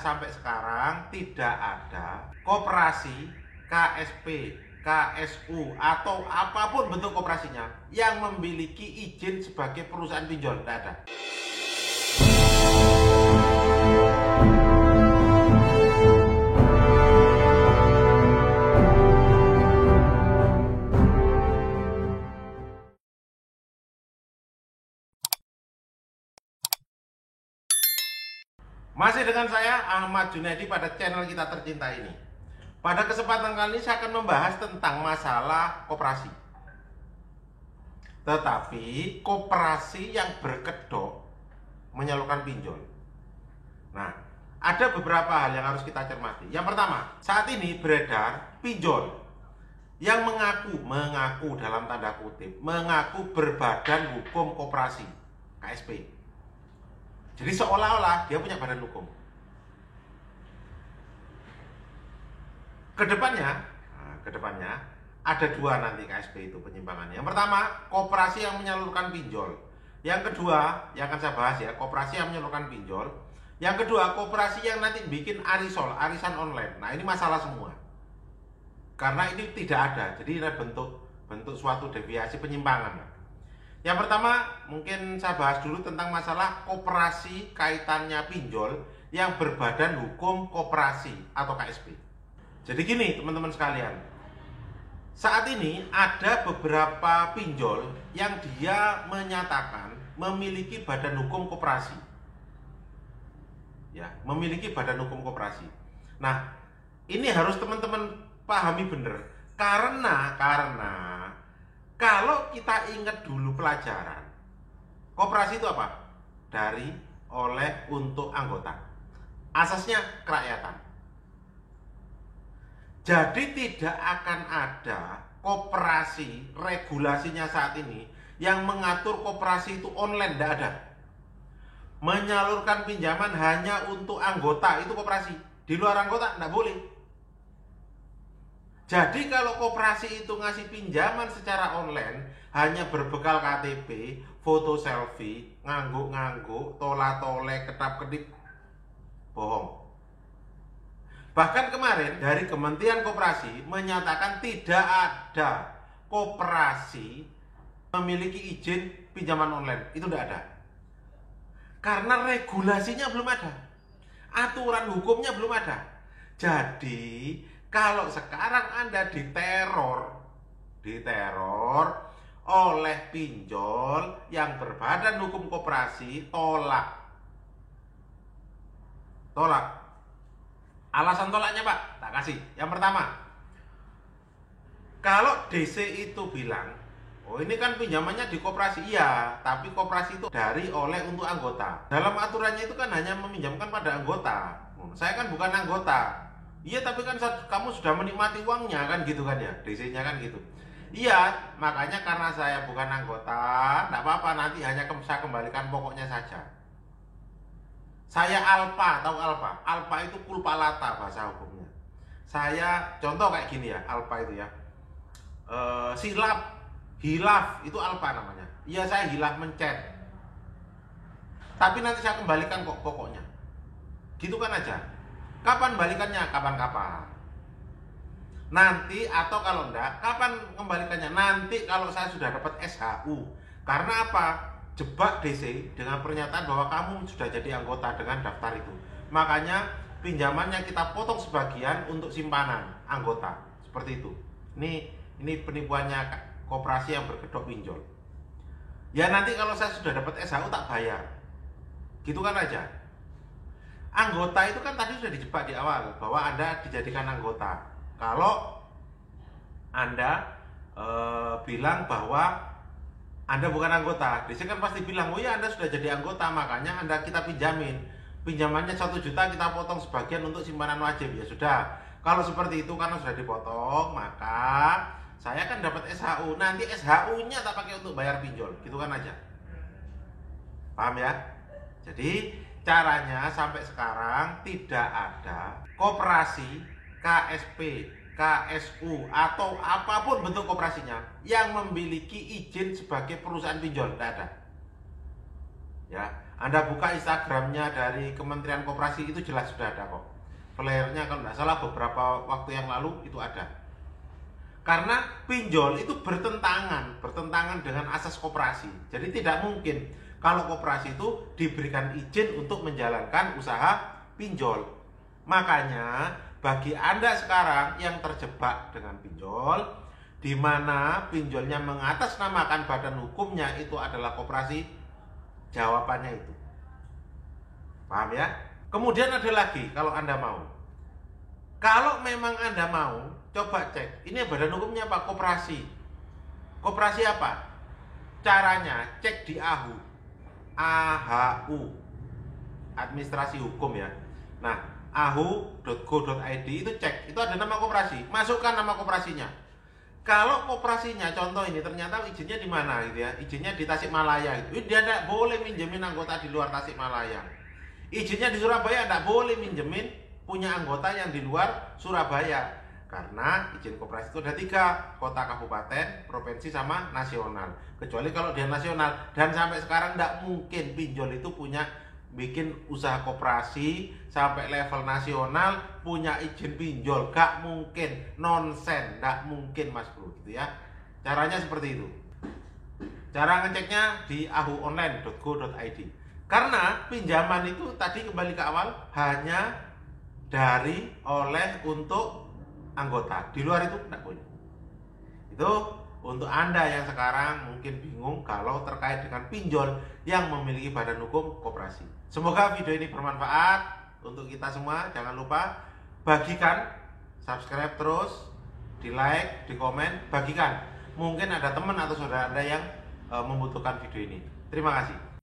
sampai sekarang tidak ada koperasi, KSP, KSU atau apapun bentuk koperasinya yang memiliki izin sebagai perusahaan pinjol. Tidak ada. Masih dengan saya Ahmad Junaidi pada channel kita tercinta ini. Pada kesempatan kali ini saya akan membahas tentang masalah koperasi. Tetapi koperasi yang berkedok menyalurkan pinjol. Nah, ada beberapa hal yang harus kita cermati. Yang pertama, saat ini beredar pinjol yang mengaku dalam tanda kutip, mengaku berbadan hukum koperasi, KSP. Jadi seolah-olah dia punya badan hukum. Kedepannya ada dua nanti KSP itu penyimpangannya. Yang pertama, koperasi yang menyalurkan pinjol. Yang kedua, yang akan saya bahas ya, koperasi yang menyalurkan pinjol. Yang kedua, koperasi yang nanti bikin arisan online. Nah, ini masalah semua. Karena ini tidak ada. Jadi ini bentuk suatu deviasi penyimpangan. Yang pertama, mungkin saya bahas dulu tentang masalah koperasi kaitannya pinjol yang berbadan hukum koperasi atau KSP. Jadi gini teman-teman sekalian, saat ini ada beberapa pinjol yang dia menyatakan memiliki badan hukum koperasi. Ya, memiliki badan hukum koperasi. Nah, ini harus teman-teman pahami benar. Karena kalau kita ingat dulu pelajaran, koperasi itu apa? Dari, oleh, untuk anggota. Asasnya kerakyatan. Jadi tidak akan ada koperasi, regulasinya saat ini yang mengatur koperasi itu online, tidak ada. Menyalurkan pinjaman hanya untuk anggota, itu koperasi. Di luar anggota, tidak boleh. Jadi kalau koperasi itu ngasih pinjaman secara online hanya berbekal KTP, foto selfie, ngangguk-ngangguk, tola-tole, ketap-ketip, bohong. Bahkan kemarin dari Kementerian Koperasi menyatakan tidak ada koperasi memiliki izin pinjaman online. Itu tidak ada. Karena regulasinya belum ada. Aturan hukumnya belum ada. Jadi kalau sekarang Anda diteror oleh pinjol yang berbadan hukum koperasi, tolak. Alasan tolaknya Pak, tak kasih. Yang pertama, kalau DC itu bilang, oh ini kan pinjamannya di koperasi, iya, tapi koperasi itu dari, oleh, untuk anggota. Dalam aturannya itu kan hanya meminjamkan pada anggota. Saya kan bukan anggota. Iya, tapi kan kamu sudah menikmati uangnya kan gitu kan ya, DC-nya kan gitu. Iya, makanya karena saya bukan anggota, tidak apa-apa, nanti hanya saya kembalikan pokoknya saja. Saya alpa, tahu alpa? Alpa itu culpa lata bahasa hukumnya. Saya contoh kayak gini ya, alpa itu ya. Hilaf itu alpa namanya. Iya, saya hilaf mencet. Tapi nanti saya kembalikan kok pokoknya. Gitu kan aja. Kapan balikannya? Kapan-kapan. Nanti atau kalau enggak, kapan kembalikannya? Nanti kalau saya sudah dapat SHU. Karena apa? Jebak DC dengan pernyataan bahwa kamu sudah jadi anggota dengan daftar itu. Makanya pinjamannya kita potong sebagian untuk simpanan anggota. Seperti itu. Ini penipuannya koperasi yang berkedok pinjol. Ya nanti kalau saya sudah dapat SHU tak bayar. Gitu kan aja. Anggota itu kan tadi sudah dijebak di awal bahwa Anda dijadikan anggota. Kalau Anda bilang bahwa Anda bukan anggota, DC kan pasti bilang, oh ya Anda sudah jadi anggota, makanya kita pinjamin. Pinjamannya 1 juta kita potong sebagian untuk simpanan wajib. Ya sudah, kalau seperti itu karena sudah dipotong, maka saya kan dapat SHU. Nanti SHU-nya tak pakai untuk bayar pinjol, gitu kan aja. Paham ya? Jadi caranya sampai sekarang tidak ada koperasi, KSP, KSU atau apapun bentuk koperasinya yang memiliki izin sebagai perusahaan pinjol, tidak ada. Ya, Anda buka Instagramnya dari Kementerian Koperasi itu jelas sudah ada kok. Flyernya kalau nggak salah beberapa waktu yang lalu itu ada. Karena pinjol itu bertentangan dengan asas koperasi. Jadi tidak mungkin kalau koperasi itu diberikan izin untuk menjalankan usaha pinjol. Makanya bagi Anda sekarang yang terjebak dengan pinjol, di mana pinjolnya mengatasnamakan badan hukumnya itu adalah koperasi, jawabannya itu. Paham ya? Kemudian ada lagi kalau Anda mau. Kalau memang Anda mau, coba cek. Ini badan hukumnya apa? Koperasi. Koperasi apa? Caranya cek di AHU. AHU. Administrasi hukum ya. Nah, ahu.go.id itu cek. Itu ada nama koperasi. Masukkan nama koperasinya. Kalau koperasinya contoh ini ternyata izinnya di mana gitu ya. Izinnya di Tasikmalaya gitu. Dia tidak boleh minjemin anggota di luar Tasikmalaya. Izinnya di Surabaya tidak boleh minjemin punya anggota yang di luar Surabaya. Karena izin koperasi itu ada 3, kota, kabupaten, provinsi, sama nasional. Kecuali kalau dia nasional. Dan sampai sekarang tidak mungkin pinjol itu punya bikin usaha koperasi sampai level nasional punya izin pinjol. Gak mungkin, nonsen, gak mungkin Mas Bro gitu ya. Caranya seperti itu. Cara ngeceknya di ahuonline.go.id. Karena pinjaman itu tadi kembali ke awal hanya dari, oleh, untuk anggota. Di luar itu tidak boleh. Itu untuk Anda yang sekarang mungkin bingung kalau terkait dengan pinjol yang memiliki badan hukum koperasi. Semoga video ini bermanfaat untuk kita semua. Jangan lupa bagikan, subscribe terus, di like, di komen, bagikan. Mungkin ada teman atau saudara Anda yang membutuhkan video ini. Terima kasih.